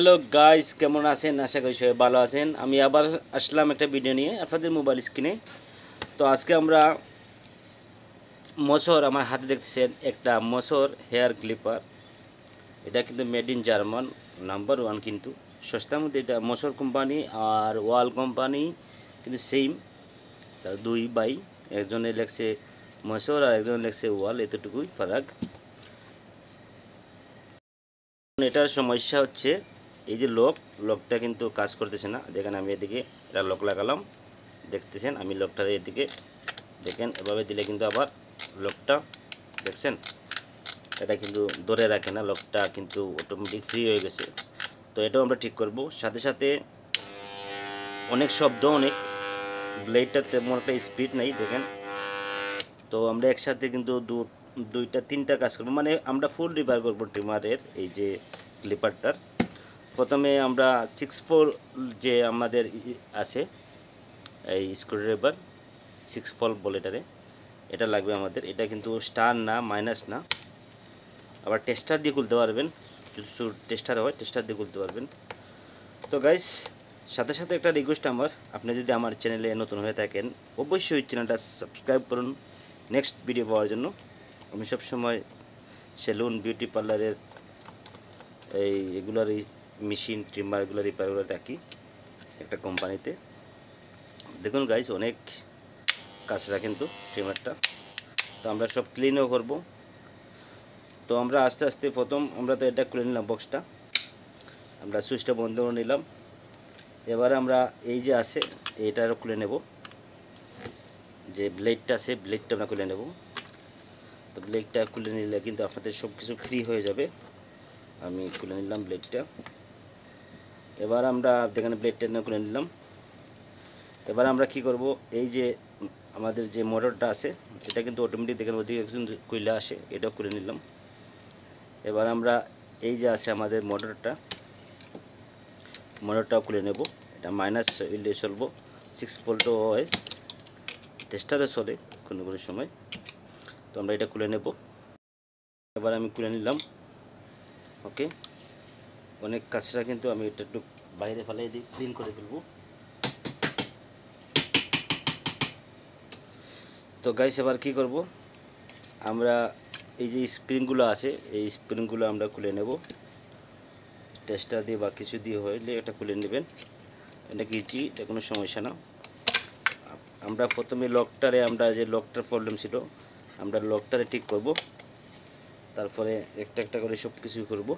Hello guys, কেমন আছেন? আশা করি সবাই ভালো আছেন। আমি আবার আসলাম একটা ভিডিও নিয়ে আপনাদের মোবাইল স্ক্রিনে। তো আজকে আমরা মসর, আমার হাতে দেখতেছেন একটা মসর হেয়ার ক্লিপার। এটা কিন্তু মেড ইন জার্মান, নাম্বার 1 কিন্তু সস্তার মধ্যে। এটা মসর কোম্পানি আর ওয়াল কোম্পানি কিন্তু সেম, তার দুই ভাই, একজনে লেখছে মসর আর একজনে লেখছে ওয়াল, এতটুকুই ফারাক। এটার সমস্যা হচ্ছে এই যে লকটা কিন্তু কাজ করতেছে না। দেখেন আমি এদিকে এটা লক লাগালাম, দেখতেছেন আমি লকটার এদিকে দেখেন, এভাবে দিলে কিন্তু আবার লকটা দেখছেন এটা কিন্তু ধরে রাখে না, লকটা কিন্তু অটোমেটিক ফ্রি হয়ে গেছে। তো এটাও আমরা ঠিক করব। সাথে সাথে অনেক শব্দ, অনেক ব্লেডটা তেমন একটা স্পিড নেই দেখেন। তো আমরা একসাথে কিন্তু দুইটা তিনটা কাজ করবো, মানে আমরা ফুল রিপেয়ার করবো ট্রিমারের এই যে ক্লিপারটার। প্রথমে আমরা 6-4 যে আমাদের আছে এই স্ক্রুড্রাইভার, 6 ফল বলে এটারে, এটা লাগবে আমাদের। এটা কিন্তু স্টার না, মাইনাস না, আবার টেস্টার দিয়ে খুলতে পারবেন। যদি টেস্টার হয় টেস্টার দিয়ে খুলতে পারবেন। তো গাইস, সাথে সাথে একটা রিকোয়েস্ট আমার, আপনি যদি আমার চ্যানেলে নতুন হয়ে থাকেন অবশ্যই চ্যানেলটা সাবস্ক্রাইব করুন নেক্সট ভিডিও পাওয়ার জন্য। আমি সবসময় সেলুন, বিউটি পার্লারের এগুলার মেশিন, ট্রিমার এগুলো রিপেয়ার করে থাকি একটা কোম্পানিতে। দেখুন গাইস, অনেক কাজরা কিন্তু ট্রিমারটা। তো আমরা সব ক্লিনও করব। তো আমরা আস্তে আস্তে প্রথম আমরা তো এটা খুলে নিলাম, বক্সটা আমরা সুইচটা বন্ধ করে নিলাম। এবারে আমরা এই যে আছে এইটারও খুলে নেব, যে ব্লেডটা আছে ব্লেডটা আমরা খুলে নেব। তো ব্লেডটা খুলে নিলে কিন্তু আপনাদের সব কিছু ফ্রি হয়ে যাবে। আমি খুলে নিলাম ব্লেডটা। এবার আমরা দেখেন ব্লেডটা খুলে নিলাম। এবার আমরা কি করব, এই যে আমাদের যে মোটরটা আছে এটা কিন্তু অটোমেটিক দেখেন ওদিকে খুলে আসে, এটাও খুলে নিলাম। এবার আমরা এই যে আছে আমাদের মোটরটাও খুলে নেব। এটা মাইনাস ইলে চলবো, 6 ভোল্টও হয়, টেস্টারে চলে কোনো কোনো সময়। তো আমরা এটা খুলে নেব। এবার আমি খুলে নিলাম। ওকে, অনেক কাজটা কিন্তু আমি এটা একটু বাইরে ফেলে দিই, ক্লিন করে ফেলবো। তো গাইস, এবার কি করব, আমরা এই যে স্প্রিংগুলো আছে এই স্প্রিংগুলো আমরা খুলে নেব। টেস্টার দিয়ে বা কিছু দিয়ে হলে এটা খুলে নেবেন, এটা কিছু, এটা কোনো সমস্যা না। আমরা প্রথমে লকটারে, আমরা যে লকটার প্রবলেম ছিল আমরা লকটারে ঠিক করব, তারপরে একটা একটা করে সব কিছু করব।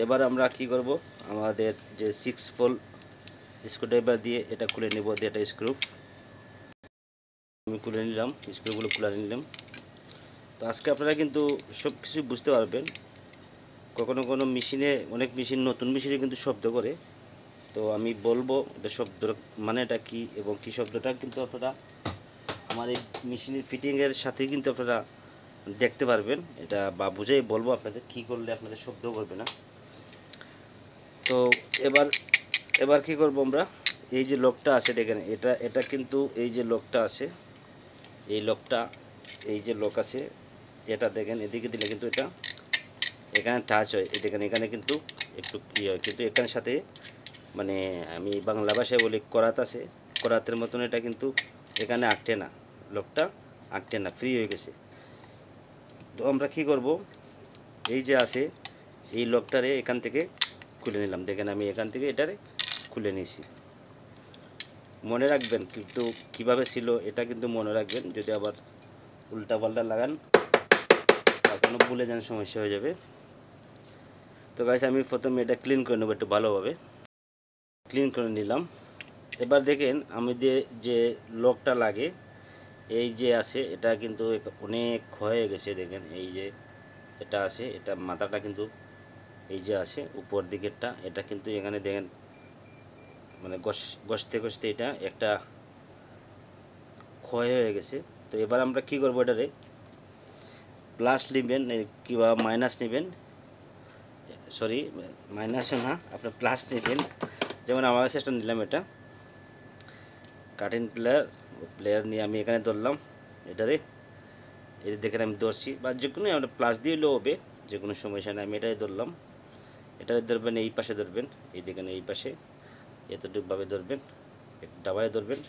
এবার আমরা কি করব, আমাদের যে 6 ফোল স্ক্রুড্রাইভার দিয়ে এটা খুলে নেব, দিয়ে এটা স্ক্রু আমি খুলে নিলাম, স্ক্রুগুলো খুলে নিলাম। তো আজকে আপনারা কিন্তু সব কিছু বুঝতে পারবেন। কখনো কোনো মেশিনে, অনেক মেশিন, নতুন মেশিনে কিন্তু শব্দ করে। তো আমি বলবো এটা শব্দ মানে এটা কী এবং কী শব্দটা কিন্তু আপনারা আমার এই মেশিনের ফিটিংয়ের সাথে কিন্তু আপনারা দেখতে পারবেন এটা, বা বুঝেই বলবো আপনাদের কী করলে আপনাদের শব্দ করবে না। তো এবার এবার কি করব, আমরা এই যে লকটা আছে দেখেন, এটা কিন্তু এই যে লকটা আছে, এই লকটা, এই যে লক আছে এটা দেখেন, এদিকে দিলে কিন্তু এটা এখানে টাচ হয়, এই দেখেন এখানে কিন্তু একটু ইয়ে হয়, কিন্তু এখানের সাথে মানে আমি বাংলা ভাষায় বলি করাত আছে, করাতের মতন এটা কিন্তু এখানে আঁকটে না, লকটা আঁকটে না, ফ্রি হয়ে গেছে। তো আমরা কি করব, এই যে আছে এই লকটারে এখান থেকে খুলে নিলাম, দেখেন আমি এখান থেকে এটারে খুলে নিয়েছি। মনে রাখবেন কিন্তু কিভাবে ছিল এটা কিন্তু মনে রাখবেন, যদি আবার উল্টা পাল্টা লাগান কোনো ভুলে যান সমস্যা হয়ে যাবে। তো গাইস, আমি প্রথমে এটা ক্লিন করে নেবো, একটু ভালোভাবে ক্লিন করে নিলাম। এবার দেখেন আমি যে লকটা লাগে এই যে আছে এটা কিন্তু অনেক ক্ষয় হয়ে গেছে, দেখেন এই যে এটা আছে, এটা মাথাটা কিন্তু এই যে আছে উপর দিকেরটা, এটা কিন্তু এখানে দেখেন মানে ঘষতে ঘষতে এটা একটা ক্ষয় হয়ে গেছে। তো এবার আমরা কি করবো, এটারে প্লাস নেবেন কিংবা মাইনাস নেবেন, সরি মাইনাস না, আপনার প্লাস নেবেন। যেমন আমার কাছে একটা নিলাম, এটা কাটিং প্লেয়ার নিয়ে আমি এখানে ধরলাম এটারে, এই দেখেন আমি ধরছি, বা যে কোনো আমরা প্লাস দিয়ে হলেও হবে, যে কোনো সমস্যা নেই, আমি এটাই ধরলাম। এটা ধরবেন এই পাশে ধরবেন, এই দেখেন এই পাশে এতটুকুভাবে ধরবেন, ডাবায় ধরবেন,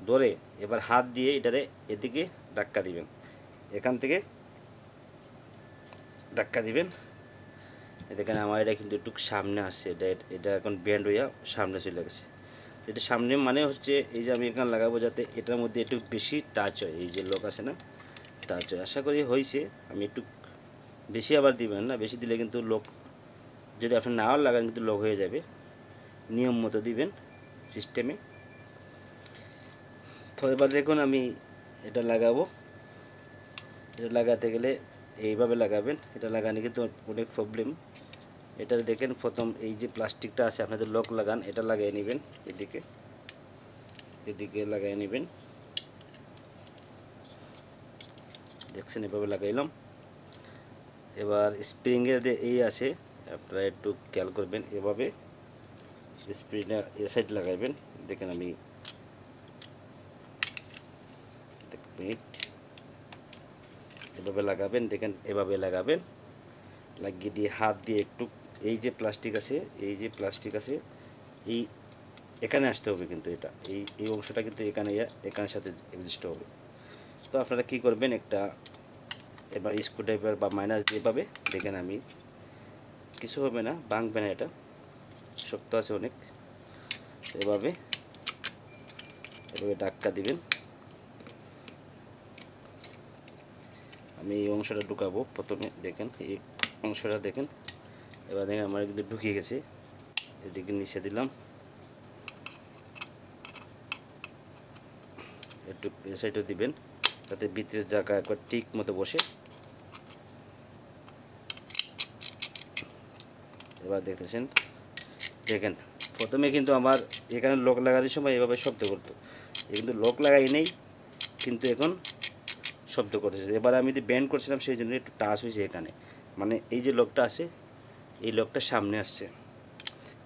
ধরে এবার হাত দিয়ে এটারে এদিকে ধাক্কা দিবেন, এখান থেকে ধাক্কা দিবেন। দেখেন আমার এটা কিন্তু একটু সামনে আসছে, এটা এখন ব্যান্ড হইয়া সামনে চলে গেছে। এটা সামনে মানে হচ্ছে এই যে আমি এখানে লাগাবো যাতে এটার মধ্যে একটু বেশি টাচ হয়, এই যে লক আছে না, টাচ হয়। আশা করি হয়েছে। আমি একটু বেশি আবার দিবেন না, বেশি দিলে কিন্তু লক, যদি আপনি নাও লাগান কিন্তু লক হয়ে যাবে। নিয়ম মতো দিবেন সিস্টেমে। তো এবার দেখুন আমি এটা লাগাবো। এটা লাগাতে গেলে এইভাবে লাগাবেন, এটা লাগানো কিন্তু অনেক প্রবলেম। এটা দেখেন প্রথম এই যে প্লাস্টিকটা আছে আপনাদের লক লাগান, এটা লাগিয়ে নেবেন, এদিকে এদিকে লাগিয়ে নেবেন। দেখছেন এভাবে লাগাইলাম। এবার স্প্রিংয়ের যে এই আছে আপনারা একটু খেয়াল করবেন, এভাবে স্প্রিংটা এ সাইড লাগাইবেন। দেখেন আমি মিনিট এভাবে লাগাবেন, দেখেন এভাবে লাগাবেন, লাগিয়ে দিয়ে হাত দিয়ে একটু এই যে প্লাস্টিক আছে, এই যে প্লাস্টিক আছে এই এখানে আসতে হবে, কিন্তু এটা এই অংশটা কিন্তু এখানের সাথে এক্সিস্ট হবে। তো আপনারা কি করবেন, একটা এবার স্ক্রুড্রাইভার বা মাইনাস দিয়ে পাবে, দেখেন আমি কিছু হবে না, ভাঙবে না, এটা শক্ত আছে অনেক। এভাবে এভাবে ধাক্কা দিবেন। আমি এই অংশটা ঢুকাবো প্রথমে, দেখেন এই অংশটা দেখেন। এবার দেখেন আমার কিন্তু ঢুকিয়ে গেছে, এদিকে নিচে দিলাম, একটু এ সাইডও দিবেন যাতে ভিতরের জায়গা একবার ঠিক মতো বসে। এবার দেখতেছেন, দেখেন প্রথমে কিন্তু আমার এখানে লক লাগানোর সময় এভাবে শব্দ করতো, কিন্তু লক লাগাই নেই, কিন্তু এখন শব্দ করেছে। এবার আমি যে ব্যান্ড করছিলাম সেই জন্য একটু টাচ হয়েছে এখানে, মানে এই যে লকটা আছে এই লকটা সামনে আসছে।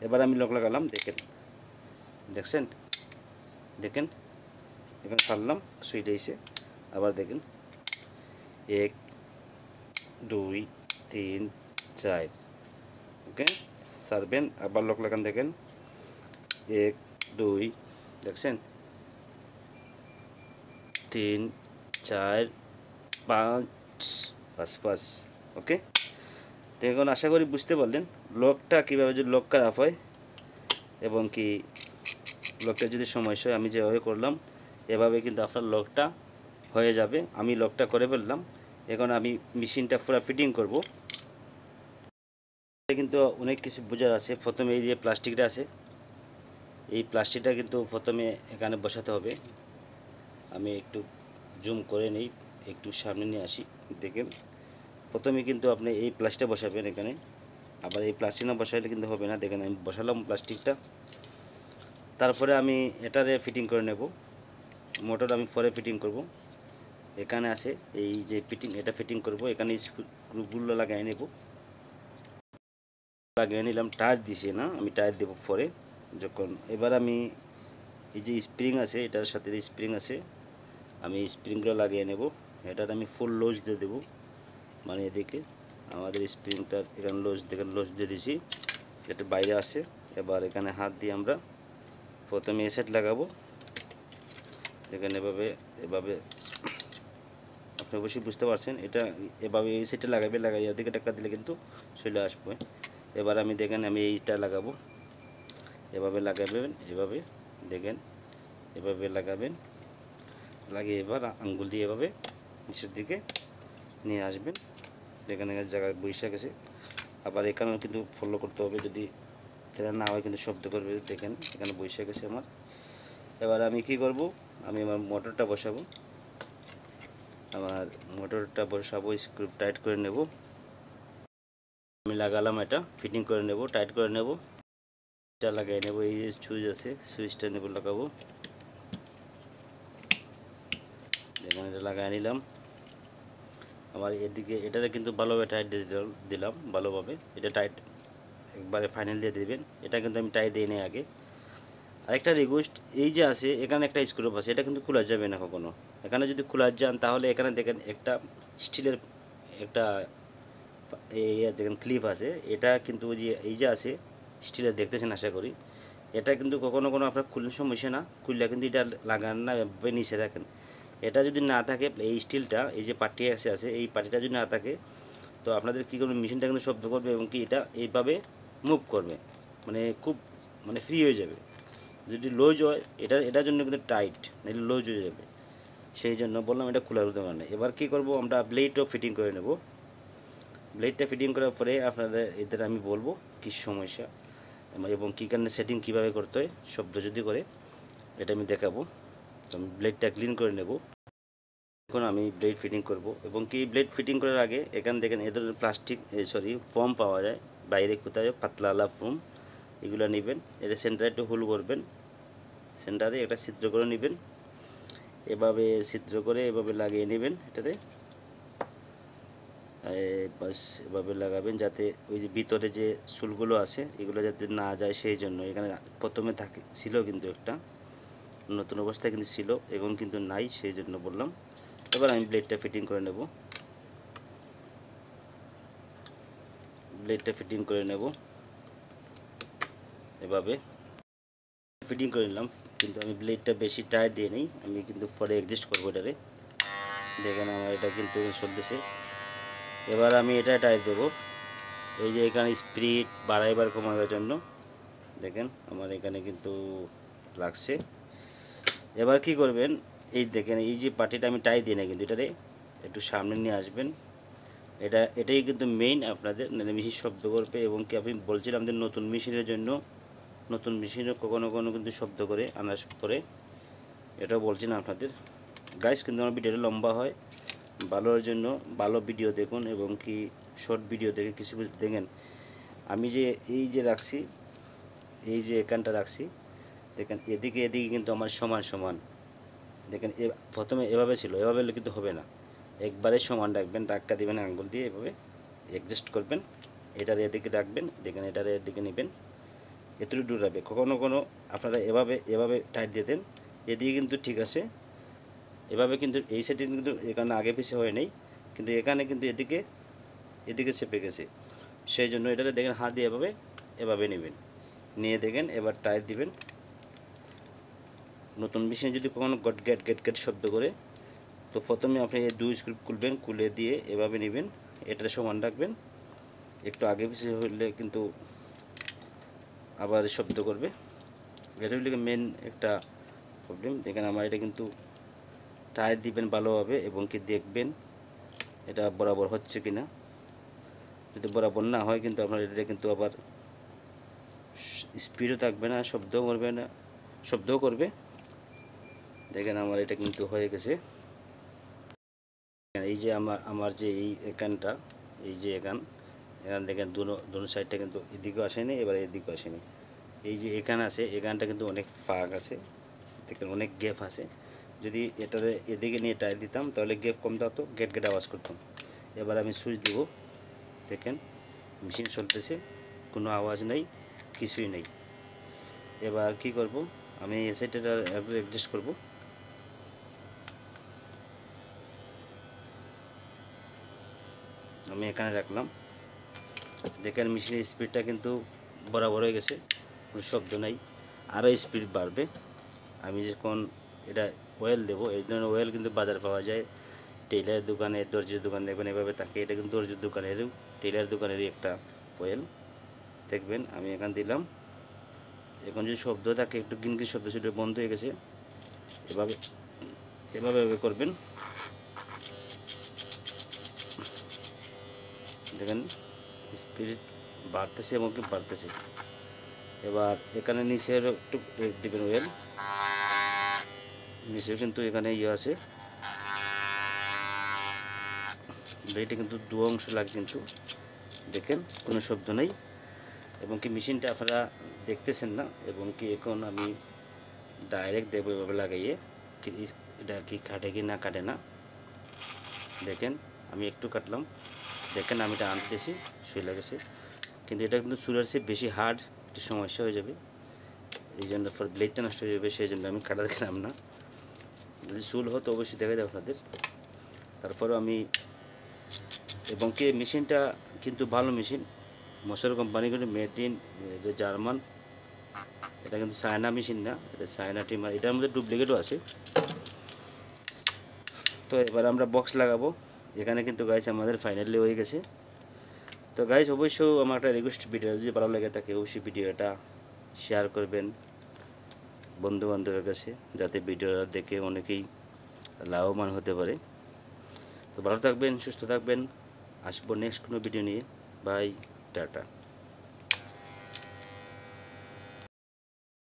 এবার আমি লক লাগালাম, দেখেন দেখছেন, দেখেন এখন ছাড়লাম, সুইট এসে আবার দেখেন 1 2 3 4, ওকে ছাড়বেন, আবার লক লাগান, দেখেন 1 2 দেখছেন 3 4 5 5, ওকে। তো এখন আশা করি বুঝতে পারলেন লকটা কীভাবে যদি লক খারাপ হয় এবং কি লকটা যদি সমস্যা হয়, আমি যেভাবে করলাম এভাবে কিন্তু আপনার লকটা হয়ে যাবে। আমি লকটা করে ফেললাম, এখন আমি মেশিনটা পুরো ফিটিং করব। কিন্তু অনেক কিছু বোঝার আছে। প্রথমে এই যে প্লাস্টিকটা আছে, এই প্লাস্টিকটা কিন্তু প্রথমে এখানে বসাতে হবে। আমি একটু জুম করে নিই, একটু সামনে নিয়ে আসি, দেখেন প্রথমে কিন্তু আপনি এই প্লাস্টিকটা বসাবেন এখানে, আবার এই প্লাস্টিক না বসাইলে কিন্তু হবে না। দেখেন আমি বসালাম প্লাস্টিকটা, তারপরে আমি এটারে ফিটিং করে নেব। মোটর আমি পরে ফিটিং করব, এখানে আছে এই যে ফিটিং, এটা ফিটিং করব, এখানে স্ক্রুগুলো লাগিয়ে নেব। লাগিয়ে নিলাম, টায়ার দিছি না, আমি টায়ার দেব পরে যখন। এবার আমি এই যে স্প্রিং আছে, এটার সাথে স্প্রিং আছে, আমি স্প্রিংগুলো লাগিয়ে নেব। এটার আমি ফুল লোজ দিয়ে দেবো, মানে এদিকে আমাদের স্প্রিংটার এখানে লোজ, দেখেন লোজ দিয়ে দিয়েছি, এটা বাইরে আসে। এবার এখানে হাত দিয়ে আমরা প্রথমে এ সাইড লাগাবো, দেখেন এভাবে এভাবে, আপনি অবশ্যই বুঝতে পারছেন। এটা এভাবে এই সাইডে লাগাবে, লাগাইয়া দিকে টাকা দিলে কিন্তু চলে আসবে। এবার আমি দেখেন আমি এইটা লাগাবো, এভাবে লাগাবেন, এভাবে দেখেন এভাবে লাগাবেন, লাগিয়ে এবার আঙ্গুল দিয়ে এভাবে নিচের দিকে নিয়ে আসবেন। দেখেন এখানে জায়গায় বৈশা গেছে। আবার এখানেও কিন্তু ফলো করতে হবে, যদি এটা না হয় কিন্তু শব্দ করবে। দেখেন এখানে বৈশা গেছে আমার। এবার আমি কি করব, আমি আমার মোটরটা বসাবো, স্ক্রু টাইট করে নেব। আমি লাগালাম, এটা ফিটিং করে নেব, টাইট করে নেব, এটা লাগিয়ে নেব। এই যে সুইচ আছে, সুইচটা নেব, লাগাবো, দেখুন এটা লাগাই নিলাম। আমার এদিকে এটারে কিন্তু ভালোভাবে টাইট দিয়ে দিলাম ভালোভাবে, এটা টাইট একবারে ফাইনাল দিয়ে দেবেন। এটা কিন্তু আমি টাইট দিই নাই আগে। আরেকটা রিকোয়েস্ট, এই যে আছে এখানে একটা স্ক্রু আছে, এটা কিন্তু খোলা যাবে না কখনো। এখানে যদি খোলা যান তাহলে এখানে দেখেন একটা স্টিলের একটা এই দেখেন ক্লিপ আছে, এটা কিন্তু ওই যে এই যে আছে স্টিলের, দেখতেছেন আশা করি। এটা কিন্তু কখনো কোনো আপনার খুললে সমস্যা না, খুললে কিন্তু এটা লাগান না, নিচে রাখেন। এটা যদি না থাকে, এই স্টিলটা, এই যে পার্টি আছে এই পার্টিটা যদি না থাকে, তো আপনাদের কী করবে, মেশিনটা কিন্তু শব্দ করবে এবং কি এটা এইভাবে মুভ করবে, মানে খুব মানে ফ্রি হয়ে যাবে। যদি লুজ হয়, এটার জন্য কিন্তু টাইট, নাহলে লুজ হয়ে যাবে। সেই জন্য বললাম এটা খোলার হতে পারে না। এবার কী করব, আমরা ব্লেডও ফিটিং করে নেব। ব্লেডটা ফিটিং করার পরে আপনাদের এদের আমি বলবো কী সমস্যা এবং কী কারণে সেটিং কীভাবে করতে হয়, শব্দ যদি করে এটা আমি দেখাবো। তো আমি ব্লেডটা ক্লিন করে নেব। এখন আমি ব্লেড ফিটিং করব এবং কি ব্লেড ফিটিং করার আগে এখানে দেখেন এদের প্লাস্টিক ফোম পাওয়া যায় বাইরে, কোথায় পাতলাওয়ালা ফোম, এগুলো নেবেন। এটা সেন্টারে একটু হোল করবেন, সেন্টারে একটা ছিদ্র করে নেবেন, এভাবে ছিদ্র করে এভাবে লাগিয়ে নেবেন এটাতে। বাস এভাবে লাগাবেন যাতে ওই যে ভিতরে যে চুলগুলো আছে এগুলো যাতে না যায়, সেই জন্য। এখানে প্রথমে ছিল কিন্তু একটা নতুন অবস্থায় কিন্তু ছিল, এখন কিন্তু নাই, সেই জন্য বললাম। এবার আমি ব্লেডটা ফিটিং করে নেব, এভাবে ফিটিং করে নিলাম। কিন্তু আমি ব্লেডটা বেশি টাইট দিয়ে নেই, আমি কিন্তু পরে অ্যাডজাস্ট করবো এটারে। দেখেন আমার এটা কিন্তু চলতেছে। এবার আমি এটা টাইট দেবো, এই যে এখানে স্পিড বাড়াইবার কমাবার জন্য। দেখেন আমার এখানে কিন্তু লাগছে। এবার কি করবেন, এই দেখেন এই যে পার্টিটা আমি টাইট দিই না, কিন্তু এটারে একটু সামনে নিয়ে আসবেন। এটাই কিন্তু মেইন, আপনাদের মেশিন শব্দ করবে এবং কি আমি বলছিলাম যে নতুন মেশিনের জন্য, নতুন মেশিনে কখনো কিন্তু শব্দ করে আনার পরে, এটাও বলছি না আপনাদের গাইস। কিন্তু আমার ভিডিওটা লম্বা হয়, ভালোর জন্য ভালো ভিডিও দেখুন এবং কি শর্ট ভিডিও দেখে কিছু দেখেন। আমি যে এই যে রাখছি, এই যে এখানটা রাখছি, দেখেন এদিকে কিন্তু আমার সমান সমান। দেখেন প্রথমে এভাবে ছিল, এভাবে কিন্তু হবে না, একবারে সমান রাখবেন, ধাক্কা দিবেন আঙ্গুল দিয়ে, এভাবে অ্যাডজাস্ট করবেন। এটার এদিকে রাখবেন, দেখেন এটার এদিকে নেবেন, এতটুকু দূর রাখবে। কখনো আপনারা এভাবে টাইট দিয়ে দেন, এদিকে কিন্তু ঠিক আছে। এভাবে কিন্তু এই সাইডে কিন্তু এখানে আগে পিছিয়ে হয় নাই, কিন্তু এখানে কিন্তু এদিকে চেপে গেছে, সেই জন্য এটাতে দেখেন হাত দিয়ে এভাবে নেবেন, নিয়ে দেখেন এবার টাইট দিবেন। নতুন মেশিনে যদি কখনো গেট গেট গেট শব্দ করে, তো প্রথমে আপনি এই দুই স্ক্রু খুলবেন, খুলে দিয়ে এভাবে নেবেন, এটাতে সমান রাখবেন। একটু আগে পিছিয়ে হলে কিন্তু আবার শব্দ করবে, এটা হলে মেন একটা প্রবলেম। দেখেন আমার এটা কিন্তু টাইট দিবেন ভালোভাবে এবং কি দেখবেন এটা বরাবর হচ্ছে কিনা। যদি বরাবর না হয় কিন্তু আপনার এটা কিন্তু আবার স্পিডও থাকবে না, শব্দও করবে। দেখেন আমার এটা কিন্তু হয়ে গেছে। এই যে আমার যে এই এখানটা, এই যে এখান দেখেন দুনো সাইডটা কিন্তু এদিকেও আসেনি, এবার এদিকেও আসেনি। এই যে এখান আছে, এখানটা কিন্তু অনেক ফাঁক আছে, দেখেন অনেক গ্যাপ আছে। যদি এটারে এদিকে নিয়ে টাইট দিতাম তাহলে গ্যাপ কম হতো, গেট গেট আওয়াজ করতাম। এবার আমি সুইচ দেবো, দেখেন মেশিন চলতেছে, কোনো আওয়াজ নেই, কিছুই নেই। এবার কি করব, আমি এই সাইডটা অ্যাডজাস্ট করব। আমি এখানে রাখলাম, দেখেন মেশিনের স্পিডটা কিন্তু বরাবর হয়ে গেছে, কোনো শব্দ নাই, আরও স্পিড বাড়বে। আমি যখন এটা অয়েল দেবো, এই ধরনের অয়েল কিন্তু বাজার পাওয়া যায়, টেইলারের দোকানে, দর্জির দোকান দেখবেন এভাবে থাকে, এটা কিন্তু দর্জির দোকানেরও টেইলার দোকানেরই একটা অয়েল। দেখবেন আমি এখানে দিলাম, এখন যদি শব্দ থাকে একটু গিনগিন শব্দ ছিল, বন্ধ হয়ে গেছে। এভাবে এভাবে করবেন, দেখেন স্পিড বাড়তেছে এবং কি বাড়তেছে। এবার এখানে নিচের একটু দিবেন অয়েল, নিচে কিন্তু এখানে ইয়ে আছে, ব্লেডে কিন্তু দু অংশ লাগে, কিন্তু দেখেন কোনো শব্দ নেই এবং কি মেশিনটা আপনারা দেখতেছেন না। এবং কি এখন আমি ডাইরেক্ট দেবো এভাবে লাগাইয়ে, এটা কি কাটে কি না কাটে না। দেখেন আমি একটু কাটলাম, দেখেন আমি এটা আনতেছি, শুয়ে লাগেছে, কিন্তু এটা কিন্তু চুলের চেয়ে বেশি হার্ড, একটু সমস্যা হয়ে যাবে, এই জন্য ব্লেডটা নষ্ট হয়ে যাবে, সেই জন্য আমি কাটা দেখলাম না। যদি চুল হতো অবশ্যই দেখা যায় আপনাদের। তারপরে আমি এবং কি মেশিনটা কিন্তু ভালো মেশিন। মসর কোম্পানি কিন্তু মেড ইন জার্মান। এটা কিন্তু চায়না মেশিন না, এটা চায়না ট্রিমার। এটার মধ্যে ডুপ্লিকেটও আছে। তো এবার আমরা বক্স লাগাবো। এখানে কিন্তু গাইস আমাদের ফাইনালি হয়ে গেছে। তো গাইস অবশ্যই আমার একটা রিকোয়েস্ট, ভিডিও যদি ভালো লাগে থাকে অবশ্যই ভিডিওটা শেয়ার করবেন বন্ধু বান্ধবের কাছে, যাতে ভিডিওটা দেখে অনেকেই লাভবান হতে পারে। তো ভালো থাকবেন, সুস্থ থাকবেন। আসবো নেক্সট কোনো ভিডিও নিয়ে। Bye, tata.